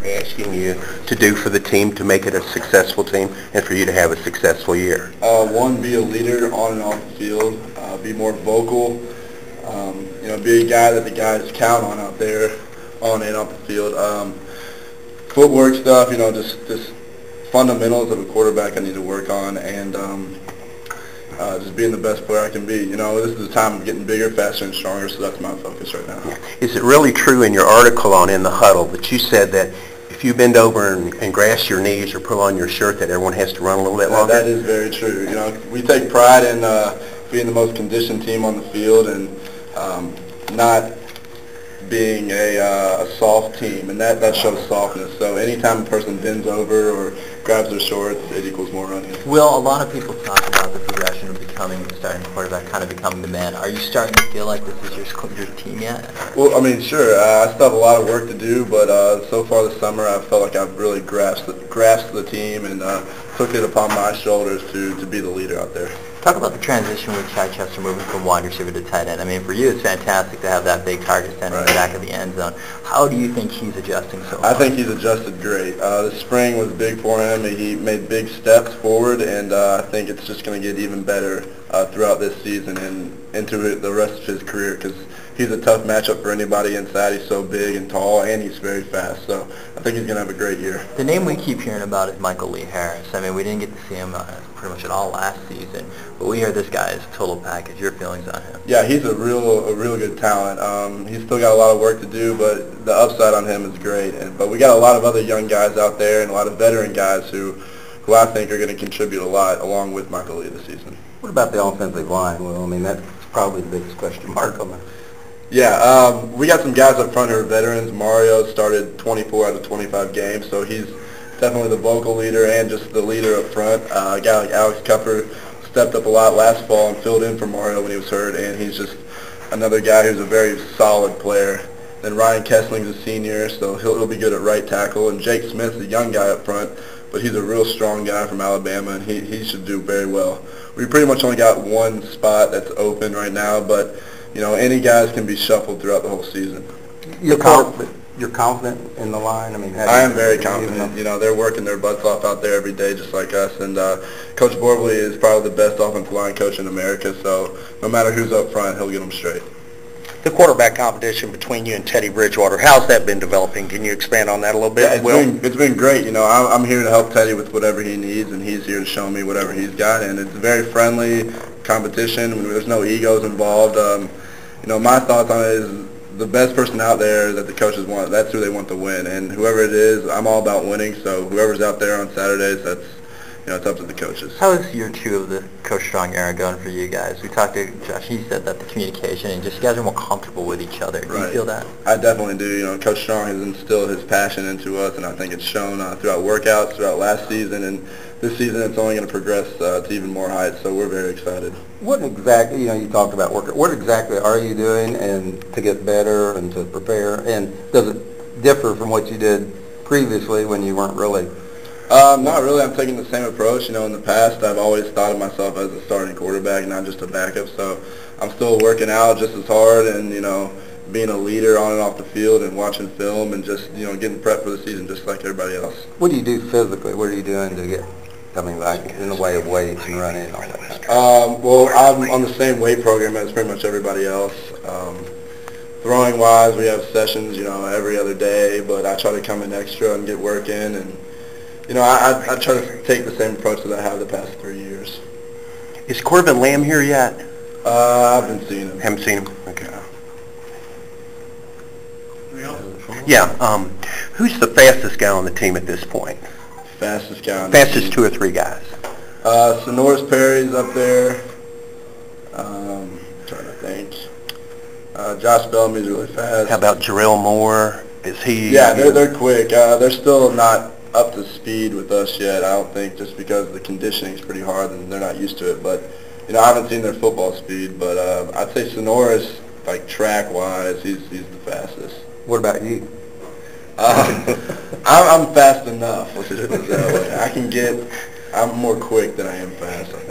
are asking you to do for the team to make it a successful team and for you to have a successful year? One, be a leader on and off the field. Be more vocal. Be a guy that the guys count on out there, on and off the field. Footwork stuff, just fundamentals of a quarterback I need to work on, and just being the best player I can be. This is the time of getting bigger, faster, and stronger, so that's my focus right now. Is it really true in your article on In the Huddle that you said that if you bend over and grasp your knees or pull on your shirt that everyone has to run a little bit longer? That is very true. We take pride in being the most conditioned team on the field and not being a soft team, and that shows softness. So anytime a person bends over or grabs their shorts, it equals more running. Will, a lot of people talk about the progression of becoming the starting quarterback, kind of becoming the man. Are you starting to feel like this is your team yet? Well, sure. I still have a lot of work to do, but so far this summer I felt like I've really grasped the team and took it upon my shoulders to be the leader out there. Talk about the transition with Chichester moving from wide receiver to tight end. For you, it's fantastic to have that big target standing in the back of the end zone. How do you think he's adjusting so far? I think he's adjusted great. The spring was big for him. He made big steps forward, and I think it's just going to get even better throughout this season and into the rest of his career, because he's a tough matchup for anybody inside. He's so big and tall, and he's very fast. So I think he's going to have a great year. The name we keep hearing about is Michael Lee Harris. We didn't get to see him pretty much at all last season, but we hear this guy is a total package. Your feelings on him? Yeah, he's a real good talent. He's still got a lot of work to do, but the upside on him is great. But we got a lot of other young guys out there and a lot of veteran guys who I think are going to contribute a lot along with Michael Lee this season. What about the offensive line? Well, that's probably the biggest question mark on that. Yeah, we got some guys up front who are veterans. Mario started 24 out of 25 games, so he's definitely the vocal leader and just the leader up front. A guy like Alex Cupper stepped up a lot last fall and filled in for Mario when he was hurt, and he's just another guy who's a very solid player. Then Ryan Kessling's a senior, so he'll be good at right tackle. And Jake Smith's a young guy up front, but he's a real strong guy from Alabama, and he should do very well. We pretty much only got one spot that's open right now, but any guys can be shuffled throughout the whole season. You're confident in the line? I am very confident. They're working their butts off out there every day just like us, and Coach Borbley is probably the best offensive line coach in America, so no matter who's up front, he'll get them straight. The quarterback competition between you and Teddy Bridgewater, how's that been developing? Can you expand on that a little bit? Yeah, it's been great. I'm here to help Teddy with whatever he needs, and he's here to show me whatever he's got, and it's a very friendly competition. There's no egos involved. My thoughts on it is the best person out there that the coaches want, that's who they want to win, and whoever it is, I'm all about winning, so whoever's out there on Saturdays, that's it's up to the coaches. How is year two of the Coach Strong era going for you guys? We talked to Josh. He said that the communication and just you guys are more comfortable with each other. Do you feel that? I definitely do. Coach Strong has instilled his passion into us, and I think it's shown throughout workouts, throughout last season, and this season it's only going to progress to even more heights, so we're very excited. What exactly, you talked about work. What exactly are you doing and to get better and to prepare, and does it differ from what you did previously when you weren't really? Not really. I'm taking the same approach. In the past, I've always thought of myself as a starting quarterback, not just a backup. So I'm still working out just as hard and, being a leader on and off the field and watching film and just, getting prepped for the season just like everybody else. What do you do physically? What are you doing to get coming back in the way of weights and running and all that? Well, I'm on the same weight program as pretty much everybody else. Throwing-wise, we have sessions, every other day, but I try to come in extra and get work in, and I try to take the same approach that I have the past 3 years. Is Corbin Lamb here yet? I've been seeing him. Haven't seen him? Okay. Yeah. Who's the fastest guy on the team at this point? Fastest guy on Fastest the team. 2 or 3 guys. Sonoris Perry's up there. Trying to think. Josh Bellamy's really fast. How about Jarrell Moore? Is he? Yeah, they're quick. They're still not up to speed with us yet, I don't think, just because the conditioning is pretty hard and they're not used to it. But, I haven't seen their football speed, but I'd say Sonoris, like track-wise, he's the fastest. What about you? I'm fast enough, let's just put it that way. I'm more quick than I am fast, I think.